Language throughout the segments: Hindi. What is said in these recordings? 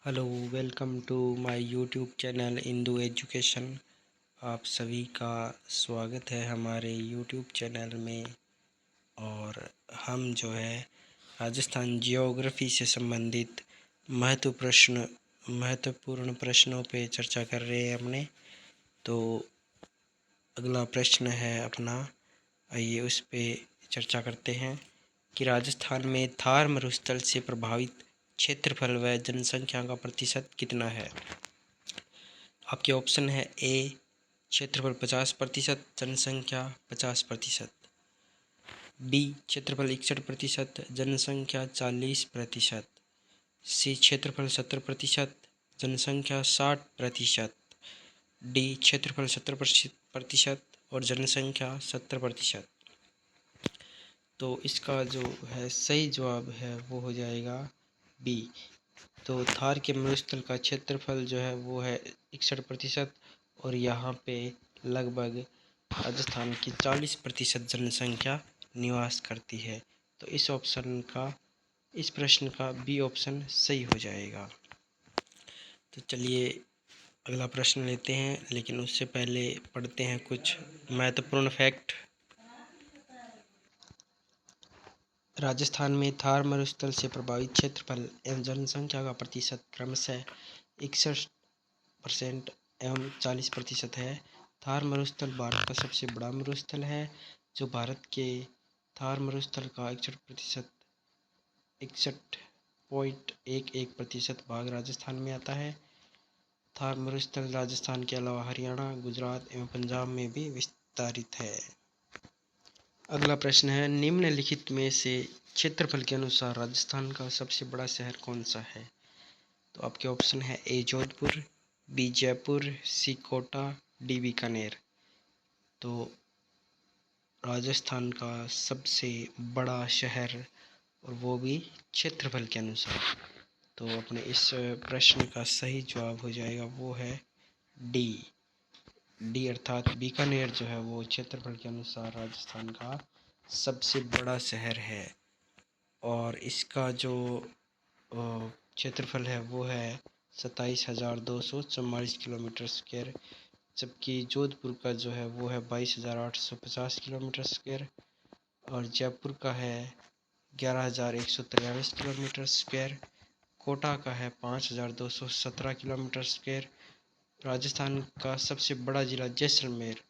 Hello, welcome to my YouTube channel Indu education. आप सभी का स्वागत है हमारे यूट्यूब चैनल में। और हम जो है राजस्थान जियोग्राफी से संबंधित महत्वपूर्ण प्रश्नों पे चर्चा कर रहे हैं हमने। तो अगला प्रश्न है अपना, आइए उस पे चर्चा करते हैं कि राजस्थान में थार मरुस्थल से प्रभावित क्षेत्रफल व जनसंख्या का प्रतिशत कितना है। आपके ऑप्शन है ए क्षेत्रफल 50%, जनसंख्या 50%। बी क्षेत्रफल 61%, जनसंख्या 40%। सी क्षेत्रफल 70%, जनसंख्या 60%। डी क्षेत्रफल 70% और जनसंख्या 70%। तो इसका जो है सही जवाब है वो हो जाएगा बी। तो थार के मरुस्थल का क्षेत्रफल जो है वो है 61%, और यहाँ पे लगभग राजस्थान की 40% जनसंख्या निवास करती है। तो इस प्रश्न का बी ऑप्शन सही हो जाएगा। तो चलिए अगला प्रश्न लेते हैं, लेकिन उससे पहले पढ़ते हैं कुछ महत्वपूर्ण फैक्ट। राजस्थान में थार मरुस्थल से प्रभावित क्षेत्रफल एवं जनसंख्या का प्रतिशत क्रमशः 61% एवं 40% है। थार मरुस्थल भारत का सबसे बड़ा मरुस्थल है, जो भारत के थार मरुस्थल का 61.11% भाग राजस्थान में आता है। थार मरुस्थल राजस्थान के अलावा हरियाणा, गुजरात एवं पंजाब में भी विस्तारित है। अगला प्रश्न है, निम्नलिखित में से क्षेत्रफल के अनुसार राजस्थान का सबसे बड़ा शहर कौन सा है। तो आपके ऑप्शन है ए जोधपुर, बी जयपुर, सी कोटा, डी बीकानेर। तो राजस्थान का सबसे बड़ा शहर, और वो भी क्षेत्रफल के अनुसार, तो अपने इस प्रश्न का सही जवाब हो जाएगा वो है डी अर्थात बीकानेर जो है वो क्षेत्रफल के अनुसार राजस्थान का सबसे बड़ा शहर है। और इसका जो क्षेत्रफल है वो है 27,244 किलोमीटर स्क्वायर, जबकि जोधपुर का जो है वो है 22,850 किलोमीटर स्क्वायर, और जयपुर का है 11,143 किलोमीटर स्क्वायर, कोटा का है 5,217 किलोमीटर स्क्वायर। राजस्थान का सबसे बड़ा ज़िला जैसलमेर,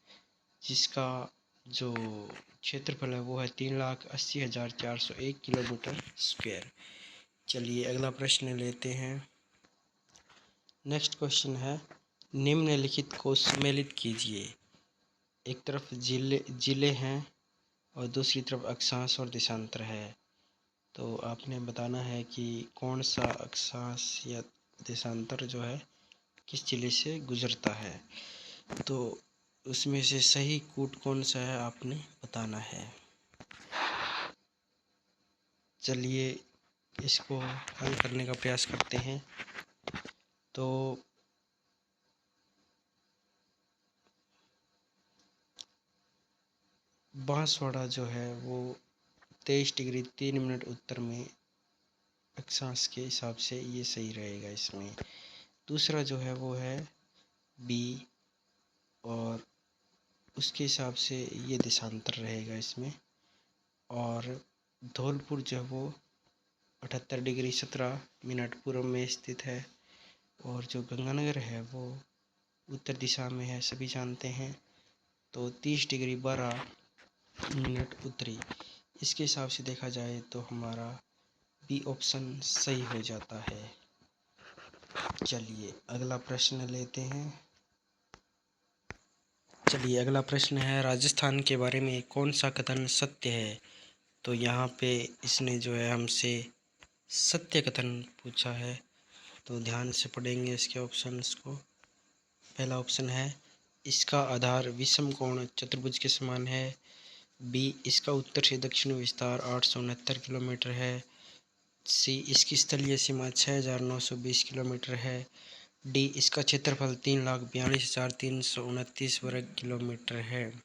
जिसका जो क्षेत्रफल है वो है 3,80,401 किलोमीटर स्क्वायर। चलिए अगला प्रश्न लेते हैं। नेक्स्ट क्वेश्चन है, निम्नलिखित को सम्मिलित कीजिए। एक तरफ जिले हैं और दूसरी तरफ अक्षांश और देशांतर है। तो आपने बताना है कि कौन सा अक्षांश या देशांतर जो है किस जिले से गुजरता है। तो उसमें से सही कूट कौन सा है आपने बताना है। चलिए इसको हल करने का प्रयास करते हैं। तो बांसवाड़ा जो है वो 23 डिग्री 3 मिनट उत्तर में अक्षांश के हिसाब से ये सही रहेगा इसमें। दूसरा जो है वो है बी, और उसके हिसाब से ये देशांतर रहेगा इसमें। और धौलपुर जो है वो 78 डिग्री 17 मिनट पूर्व में स्थित है, और जो गंगानगर है वो उत्तर दिशा में है, सभी जानते हैं। तो 30 डिग्री 12 मिनट उत्तरी। इसके हिसाब से देखा जाए तो हमारा बी ऑप्शन सही हो जाता है। चलिए अगला प्रश्न लेते हैं। चलिए अगला प्रश्न है, राजस्थान के बारे में कौन सा कथन सत्य है। तो यहाँ पे इसने जो है हमसे सत्य कथन पूछा है, तो ध्यान से पढ़ेंगे इसके ऑप्शंस को। पहला ऑप्शन है, इसका आधार विषम कोण चतुर्भुज के समान है। बी, इसका उत्तर से दक्षिण विस्तार 869 किलोमीटर है। सी, इसकी स्थलीय सीमा 6,920 किलोमीटर है। डी, इसका क्षेत्रफल 3,42,329 वर्ग किलोमीटर है।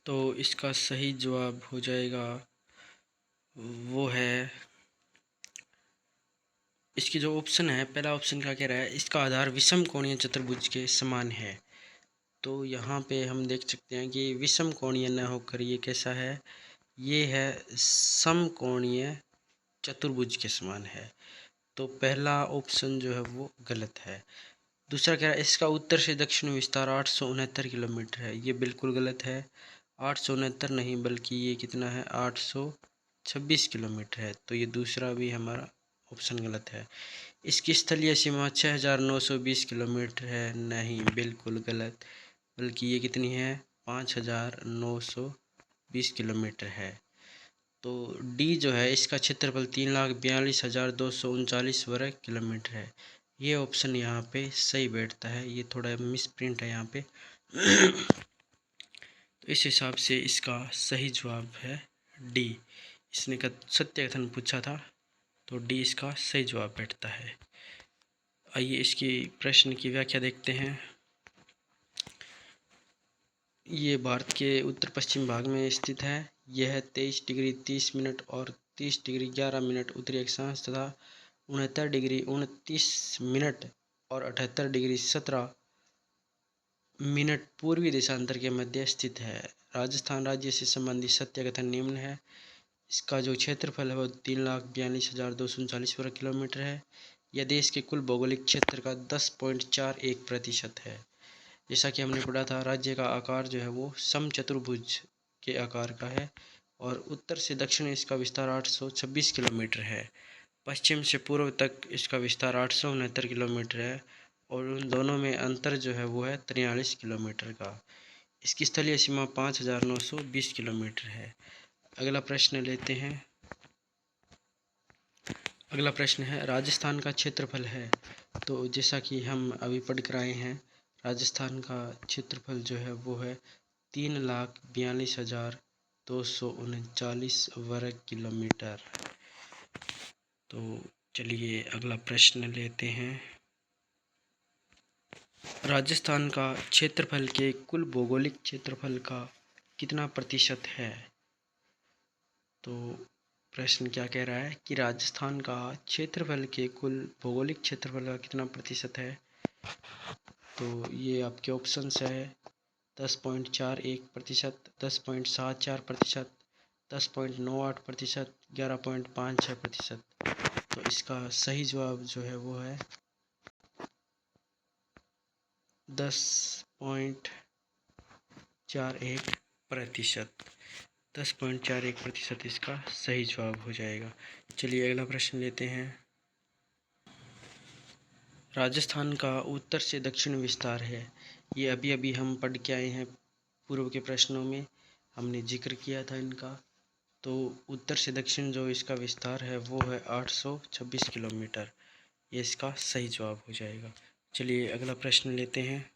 तो इसका सही जवाब हो जाएगा वो है इसकी जो ऑप्शन है, पहला ऑप्शन क्या कह रहा है, इसका आधार विषम कोणीय चतुर्भुज के समान है। तो यहाँ पे हम देख सकते हैं कि विषम कोणीय न होकर ये कैसा है, ये है समकोणीय चतुर्भुज के समान है। तो पहला ऑप्शन जो है वो गलत है। दूसरा कह रहा है इसका उत्तर से दक्षिण विस्तार 869 किलोमीटर है, ये बिल्कुल गलत है। 869 नहीं बल्कि ये कितना है, 826 किलोमीटर है। तो ये दूसरा भी हमारा ऑप्शन गलत है। इसकी स्थलीय सीमा 6920 किलोमीटर है, नहीं बिल्कुल गलत, बल्कि ये कितनी है, 5920 किलोमीटर है। तो डी जो है इसका क्षेत्रफल 3,42,239 वर्ग किलोमीटर है। ये ऑप्शन यहाँ पे सही बैठता है, ये थोड़ा मिस प्रिंट है यहाँ पे। तो इस हिसाब से इसका सही जवाब है डी। इसने सत्य कथन पूछा था, तो डी इसका सही जवाब बैठता है। आइए इसकी प्रश्न की व्याख्या देखते हैं। ये भारत के उत्तर पश्चिम भाग में स्थित है। यह 23 डिग्री 30 मिनट और 30 डिग्री 11 मिनट उत्तरी अक्षांश तथा 69 डिग्री 29 मिनट और 78 डिग्री 17 मिनट पूर्वी देशांतर के मध्य स्थित है। राजस्थान राज्य से संबंधित सत्य कथन निम्न है। इसका जो क्षेत्रफल है वो 3,42,239 वर्ग किलोमीटर है। यह देश के कुल भौगोलिक क्षेत्र का 10.41% है। जैसा कि हमने पढ़ा था, राज्य का आकार जो है वो समचतुर्भुज के आकार का है और उत्तर से दक्षिण इसका विस्तार 826 किलोमीटर है। पश्चिम से पूर्व तक इसका विस्तार 869 किलोमीटर है और उन दोनों में अंतर जो है वो है 43 किलोमीटर का। इसकी स्थलीय सीमा 5,920 किलोमीटर है। अगला प्रश्न लेते हैं। अगला प्रश्न है राजस्थान का क्षेत्रफल है। तो जैसा कि हम अभी पढ़ कर आए हैं, राजस्थान का क्षेत्रफल जो है वो है 3,42,239 वर्ग किलोमीटर। तो चलिए अगला प्रश्न लेते हैं। राजस्थान का क्षेत्रफल के कुल भौगोलिक क्षेत्रफल का कितना प्रतिशत है? तो प्रश्न क्या कह रहा है कि राजस्थान का क्षेत्रफल के कुल भौगोलिक क्षेत्रफल का कितना प्रतिशत है? तो ये आपके ऑप्शंस है 10.41%, 10.74%, 10.98%, 11.56%। तो इसका सही जवाब जो है वो है 10.41%। 10.41% इसका सही जवाब हो जाएगा। चलिए अगला प्रश्न लेते हैं। राजस्थान का उत्तर से दक्षिण विस्तार है। ये अभी अभी हम पढ़ के आए हैं, पूर्व के प्रश्नों में हमने जिक्र किया था इनका। तो उत्तर से दक्षिण जो इसका विस्तार है वो है 826 किलोमीटर। ये इसका सही जवाब हो जाएगा। चलिए अगला प्रश्न लेते हैं।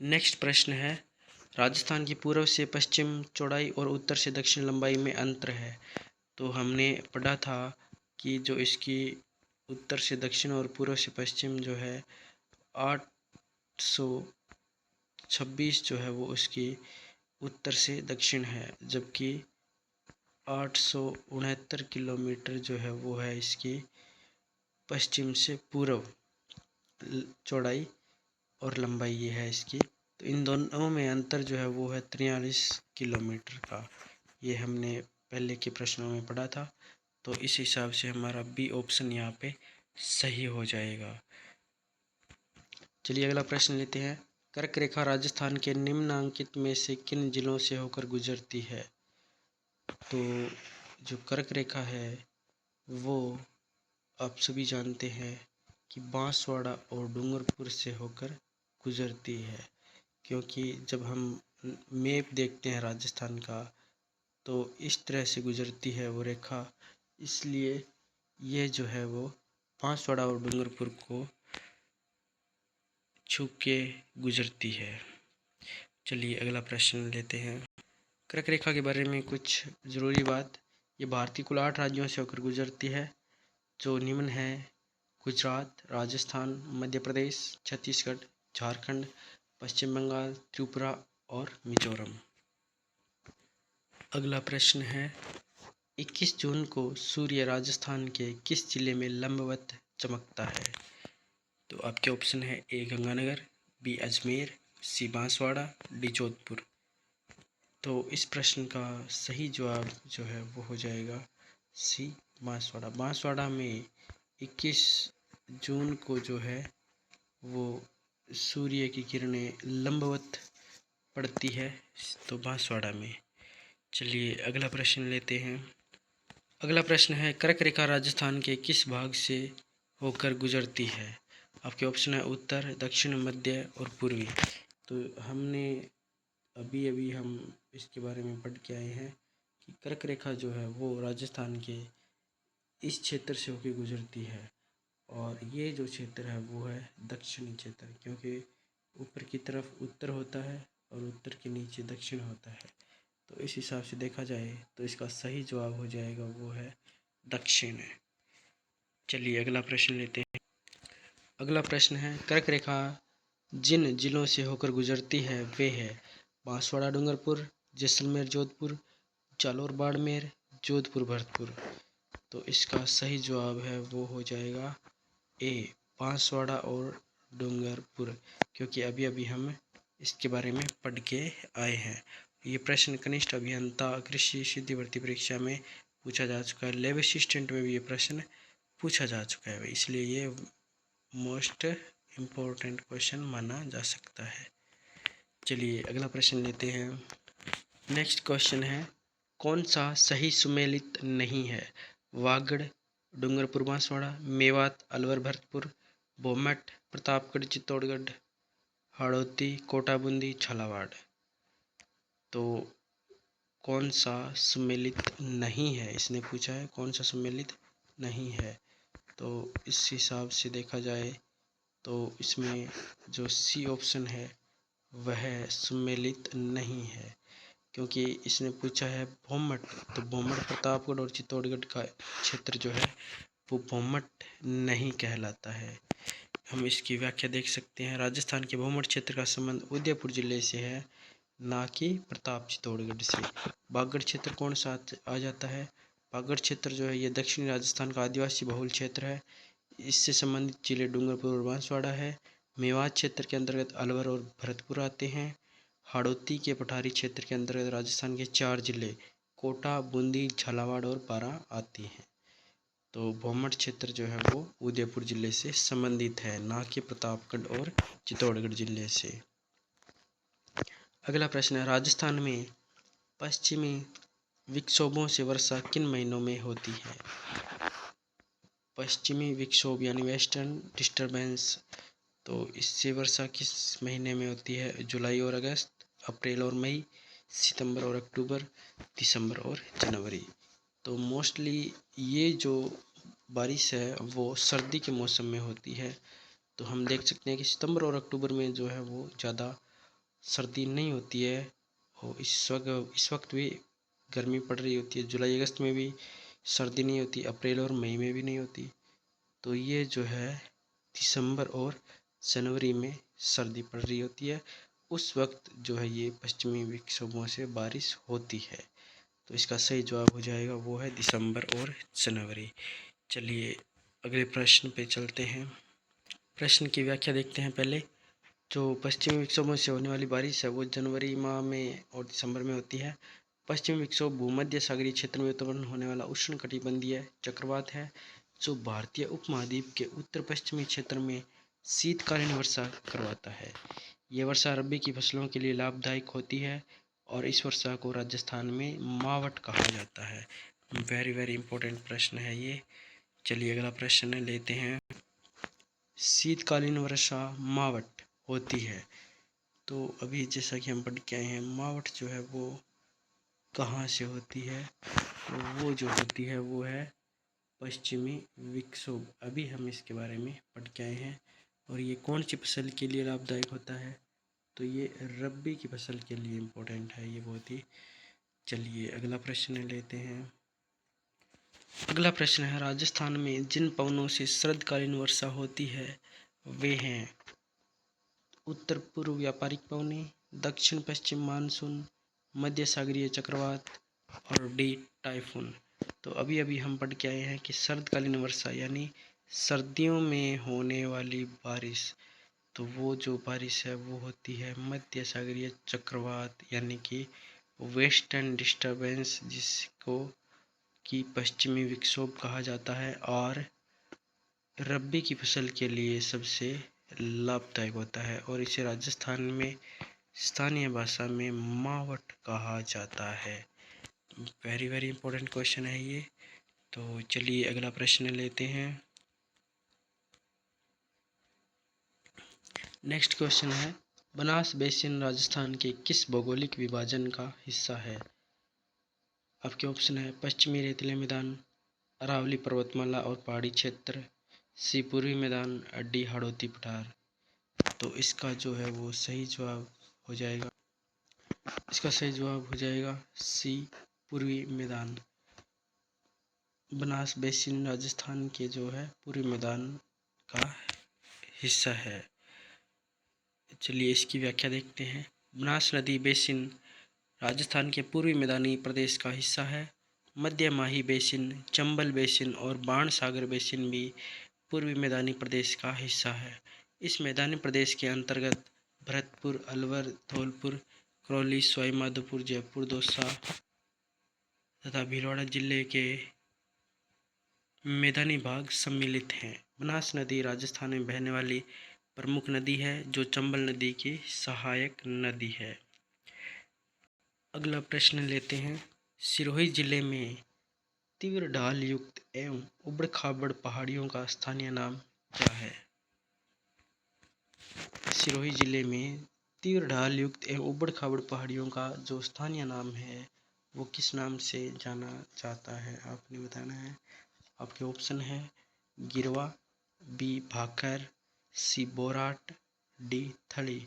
नेक्स्ट प्रश्न है राजस्थान की पूर्व से पश्चिम चौड़ाई और उत्तर से दक्षिण लंबाई में अंतर है। तो हमने पढ़ा था कि जो इसकी उत्तर से दक्षिण और पूर्व से पश्चिम जो है 826 जो है वो उसकी उत्तर से दक्षिण है, जबकि 869 किलोमीटर जो है वो है इसकी पश्चिम से पूर्व चौड़ाई और लंबाई ये है इसकी। तो इन दोनों में अंतर जो है वो है 43 किलोमीटर का। ये हमने पहले के प्रश्नों में पढ़ा था। तो इस हिसाब से हमारा बी ऑप्शन यहाँ पे सही हो जाएगा। चलिए अगला प्रश्न लेते हैं। कर्क रेखा राजस्थान के निम्नांकित में से किन जिलों से होकर गुजरती है? तो जो कर्क रेखा है वो आप सभी जानते हैं कि बांसवाड़ा और डूंगरपुर से होकर गुजरती है, क्योंकि जब हम मैप देखते हैं राजस्थान का तो इस तरह से गुजरती है वो रेखा, इसलिए ये जो है वो बांसवाड़ा और डूंगरपुर को छू के गुजरती है। चलिए अगला प्रश्न लेते हैं। कर्क रेखा के बारे में कुछ ज़रूरी बात। ये भारतीय कुल 8 राज्यों से होकर गुजरती है, जो निम्न है: गुजरात, राजस्थान, मध्य प्रदेश, छत्तीसगढ़, झारखंड, पश्चिम बंगाल, त्रिपुरा और मिजोरम। अगला प्रश्न है 21 जून को सूर्य राजस्थान के किस जिले में लंबवत चमकता है? तो आपके ऑप्शन है ए गंगानगर, बी अजमेर, सी बांसवाड़ा, डी जोधपुर। तो इस प्रश्न का सही जवाब जो है वो हो जाएगा सी बांसवाड़ा। बांसवाड़ा में 21 जून को जो है वो सूर्य की किरणें लंबवत पड़ती है, तो बांसवाड़ा में। चलिए अगला प्रश्न लेते हैं। अगला प्रश्न है, कर्क रेखा राजस्थान के किस भाग से होकर गुजरती है? आपके ऑप्शन है उत्तर, दक्षिण, मध्य और पूर्वी। तो हमने अभी अभी हम इसके बारे में पढ़ के आए हैं कि कर्क रेखा जो है वो राजस्थान के इस क्षेत्र से होकर गुजरती है, और ये जो क्षेत्र है वो है दक्षिणी क्षेत्र, क्योंकि ऊपर की तरफ उत्तर होता है और उत्तर के नीचे दक्षिण होता है। तो इस हिसाब से देखा जाए तो इसका सही जवाब हो जाएगा वो है दक्षिण। चलिए अगला प्रश्न लेते हैं। अगला प्रश्न है, कर्क रेखा जिन जिलों से होकर गुजरती है वे है बांसवाड़ा डूंगरपुर, जैसलमेर जोधपुर, जालौर बाड़मेर, जोधपुर भरतपुर। तो इसका सही जवाब है वो हो जाएगा ए बांसवाड़ा और डूंगरपुर, क्योंकि अभी अभी हम इसके बारे में पढ़ के आए हैं। ये प्रश्न कनिष्ठ अभियंता कृषि सिद्धि भर्ती परीक्षा में पूछा जा चुका है। लैब असिस्टेंट में भी ये प्रश्न पूछा जा चुका है, इसलिए ये मोस्ट इम्पोर्टेंट क्वेश्चन माना जा सकता है। चलिए अगला प्रश्न लेते हैं। नेक्स्ट क्वेश्चन है, कौन सा सही सुमेलित नहीं है? वागड़, डूंगरपुर बांसवाड़ा, मेवात, अलवर भरतपुर, बोमट, प्रतापगढ़ चित्तौड़गढ़, हाड़ौती, कोटा बूंदी, झालावाड़। तो कौन सा सुमेलित नहीं है, इसने पूछा है कौन सा सुमेलित नहीं है। तो इस हिसाब से देखा जाए तो इसमें जो सी ऑप्शन है वह सुमेलित नहीं है, क्योंकि इसने पूछा है भोमट। तो भोमट प्रतापगढ़ और चित्तौड़गढ़ का क्षेत्र जो है वो भोमट नहीं कहलाता है। हम इसकी व्याख्या देख सकते हैं। राजस्थान के भोमट क्षेत्र का संबंध उदयपुर जिले से है, ना कि प्रताप चित्तौड़गढ़ से। बागड़ क्षेत्र कौन सा आ जाता है? बागड़ क्षेत्र जो है ये दक्षिणी राजस्थान का आदिवासी बहुल क्षेत्र है। इससे संबंधित जिले डूंगरपुर और बांसवाड़ा है। मेवात क्षेत्र के अंतर्गत अलवर और भरतपुर आते हैं। हाड़ौती के पठारी क्षेत्र के अंतर्गत राजस्थान के 4 जिले कोटा, बूंदी, झालावाड़ और बारां आती हैं। तो भोमट क्षेत्र जो है वो उदयपुर जिले से संबंधित है, ना कि प्रतापगढ़ और चित्तौड़गढ़ जिले से। अगला प्रश्न है, राजस्थान में पश्चिमी विक्षोभों से वर्षा किन महीनों में होती है? पश्चिमी विक्षोभ यानी वेस्टर्न डिस्टर्बेंस, तो इससे वर्षा किस महीने में होती है? जुलाई और अगस्त, अप्रैल और मई, सितंबर और अक्टूबर, दिसंबर और जनवरी। तो मोस्टली ये जो बारिश है वो सर्दी के मौसम में होती है। तो हम देख सकते हैं कि सितंबर और अक्टूबर में जो है वो ज़्यादा सर्दी नहीं होती है, और इस वक्त भी गर्मी पड़ रही होती है। जुलाई अगस्त में भी सर्दी नहीं होती, अप्रैल और मई में भी नहीं होती। तो ये जो है दिसंबर और जनवरी में सर्दी पड़ रही होती है, उस वक्त जो है ये पश्चिमी विक्षोभों से बारिश होती है। तो इसका सही जवाब हो जाएगा वो है दिसंबर और जनवरी। चलिए अगले प्रश्न पे चलते हैं। प्रश्न की व्याख्या देखते हैं पहले। जो पश्चिमी विक्षोभों से होने वाली बारिश है वो जनवरी माह में और दिसंबर में होती है। पश्चिमी विक्षोभ भूमध्य सागरीय क्षेत्र में उत्पन्न होने वाला उष्णकटिबंधीय चक्रवात है, जो भारतीय उपमहाद्वीप के उत्तर पश्चिमी क्षेत्र में शीतकालीन वर्षा करवाता है। यह वर्षा रबी की फसलों के लिए लाभदायक होती है, और इस वर्षा को राजस्थान में मावट कहा जाता है। वेरी वेरी इंपॉर्टेंट प्रश्न है ये। चलिए अगला प्रश्न लेते हैं। शीतकालीन वर्षा मावट होती है, तो अभी जैसा कि हम पढ़ के आए हैं, मावट जो है वो कहाँ से होती है? तो वो जो होती है वो है पश्चिमी विक्षोभ। अभी हम इसके बारे में पढ़ के आए हैं। और ये कौन सी फसल के लिए लाभदायक होता है? तो ये रबी की फसल के लिए इम्पोर्टेंट है ये बहुत ही। चलिए अगला प्रश्न लेते हैं। अगला प्रश्न है, राजस्थान में जिन पवनों से शरदकालीन वर्षा होती है वे हैं उत्तर पूर्व व्यापारिक पवनें, दक्षिण पश्चिम मानसून, मध्य सागरीय चक्रवात और डी टाइफून। तो अभी अभी हम पढ़ के आए हैं कि सर्दकालीन वर्षा यानी सर्दियों में होने वाली बारिश, तो वो जो बारिश है वो होती है मध्य सागरीय चक्रवात यानी कि वेस्टर्न डिस्टर्बेंस, जिसको कि पश्चिमी विक्षोभ कहा जाता है, और रबी की फसल के लिए सबसे लाभदायक होता है, और इसे राजस्थान में स्थानीय भाषा में मावट कहा जाता है। वेरी वेरी इंपॉर्टेंट क्वेश्चन है ये। तो चलिए अगला प्रश्न लेते हैं। नेक्स्ट क्वेश्चन है, बनास बेसिन राजस्थान के किस भौगोलिक विभाजन का हिस्सा है? आपके ऑप्शन है पश्चिमी रेतीले मैदान, अरावली पर्वतमाला और पहाड़ी क्षेत्र, सी पूर्वी मैदान, डी हाड़ौती पठार। तो इसका जो है वो सही जवाब हो जाएगा, इसका सही जवाब हो जाएगा सी पूर्वी मैदान। बनास बेसिन राजस्थान के जो है पूर्वी मैदान का हिस्सा है। चलिए इसकी व्याख्या देखते हैं। बनास नदी बेसिन राजस्थान के पूर्वी मैदानी प्रदेश का हिस्सा है। मध्य माही बेसिन, चंबल बेसिन और बाण सागर बेसिन भी पूर्वी मैदानी प्रदेश का हिस्सा है। इस मैदानी प्रदेश के अंतर्गत भरतपुर, अलवर, धौलपुर, करौली, सवाई माधोपुर, जयपुर, दौसा तथा भीलवाड़ा जिले के मैदानी भाग सम्मिलित हैं। बनास नदी राजस्थान में बहने वाली प्रमुख नदी है, जो चंबल नदी की सहायक नदी है। अगला प्रश्न लेते हैं। सिरोही जिले में तीव्र ढाल युक्त एवं उबड़ खाबड़ पहाड़ियों का स्थानीय नाम क्या है? सिरोही जिले में तीव्र ढाल युक्त एवं उबड़ खाबड़ पहाड़ियों का जो स्थानीय नाम है वो किस नाम से जाना जाता है, आपने बताना है। आपके ऑप्शन है गिरवा, बी भाकर, सी बोराट, डी थली।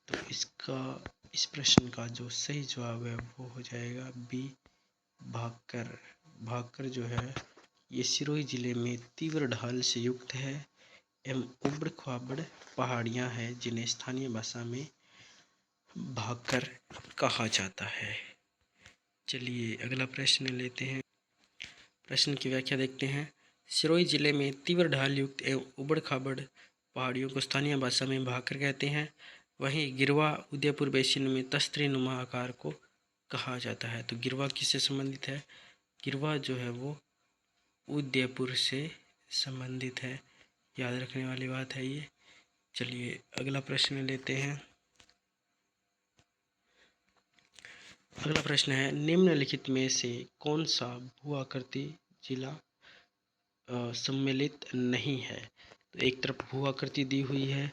तो इस प्रश्न का जो सही जवाब है वो हो जाएगा बी भाकर। भाकर जो है ये सिरोही जिले में तीव्र ढाल से युक्त है एवं उबड़ खाबड़ पहाड़ियाँ हैं, जिन्हें स्थानीय भाषा में भाकर कहा जाता है। चलिए अगला प्रश्न लेते हैं। प्रश्न की व्याख्या देखते हैं। सिरोही जिले में तीव्र ढाल युक्त एवं उबड़ खाबड़ पहाड़ियों को स्थानीय भाषा में भाकर कहते हैं। वहीं गिरवा उदयपुर बेसिन में तस्तरी नुमा आकार को कहा जाता है। तो गिरवा किससे संबंधित है? गिरवा जो है वो उदयपुर से संबंधित है, याद रखने वाली बात है ये। चलिए अगला प्रश्न लेते हैं। अगला प्रश्न है, निम्नलिखित में से कौन सा भू आकृति जिला सम्मिलित नहीं है? तो एक तरफ भू आकृति दी हुई है,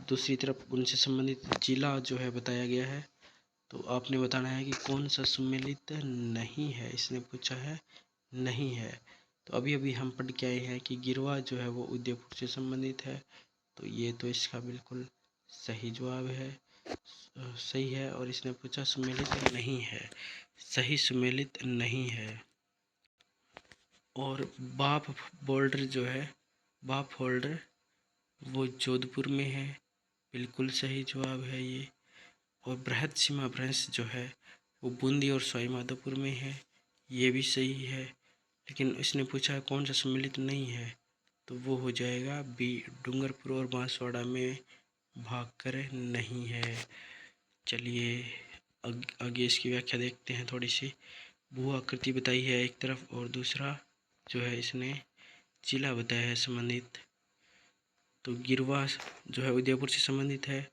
दूसरी तरफ उनसे संबंधित जिला जो है बताया गया है। तो आपने बताना है कि कौन सा सम्मिलित नहीं है, इसने पूछा है नहीं है। तो अभी अभी हम पढ़ के आए हैं कि गिरवा जो है वो उदयपुर से संबंधित है, तो ये तो इसका बिल्कुल सही जवाब है, सही है। और इसने पूछा सम्मिलित नहीं है, सही सम्मिलित नहीं है। और बाप बोल्डर जो है, बाप होल्डर वो जोधपुर में है, बिल्कुल सही जवाब है ये। और बृहद सीमा भ्रंश जो है वो बूंदी और सवाई माधोपुर में है, ये भी सही है। लेकिन इसने पूछा कौन सा सम्मिलित नहीं है, तो वो हो जाएगा बी, डूंगरपुर और बांसवाड़ा में भाकर नहीं है। चलिए आगे इसकी व्याख्या देखते हैं थोड़ी सी। भू आकृति बताई है एक तरफ, और दूसरा जो है इसने जिला बताया है संबंधित। तो गिरवा जो है उदयपुर से संबंधित है,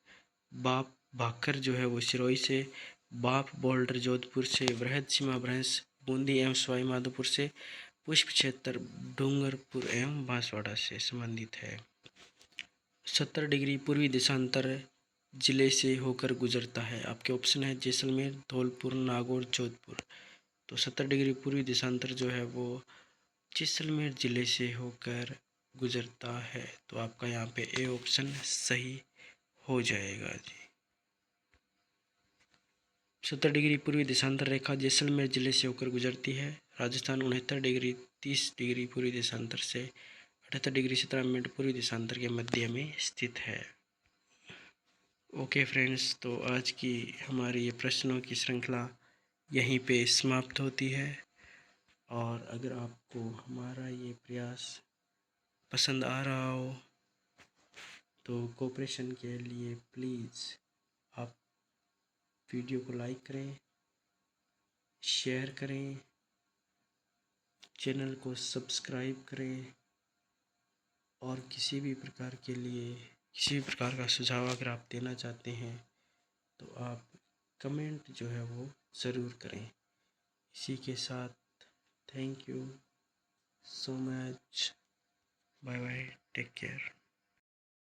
बाप भाकर जो है वो सिरोही से, बाप बोल्डर जोधपुर से, बृहद सीमा भ्रंश बूंदी एवं सवाई माधोपुर से, पुष्प क्षेत्र डूंगरपुर एवं बांसवाड़ा से संबंधित है। 70 डिग्री पूर्वी देशांतर जिले से होकर गुजरता है। आपके ऑप्शन है जैसलमेर, धौलपुर, नागौर, जोधपुर। तो 70 डिग्री पूर्वी देशांतर जो है वो जैसलमेर जिले से होकर गुजरता है। तो आपका यहाँ पे ए ऑप्शन सही हो जाएगा जी। 70 डिग्री पूर्वी देशांतर रेखा जैसलमेर जिले से होकर गुजरती है। राजस्थान 69 डिग्री 30 डिग्री पूर्वी देशांतर से 78 डिग्री 17 मिनट पूर्वी देशांतर के मध्य में स्थित है। ओके फ्रेंड्स, तो आज की हमारी ये प्रश्नों की श्रृंखला यहीं पे समाप्त होती है। और अगर आपको हमारा ये प्रयास पसंद आ रहा हो तो कोऑपरेशन के लिए प्लीज़ आप वीडियो को लाइक करें, शेयर करें, चैनल को सब्सक्राइब करें और किसी भी प्रकार का सुझाव अगर आप देना चाहते हैं तो आप कमेंट जो है वो ज़रूर करें। इसी के साथ thank you so much, bye bye, take care.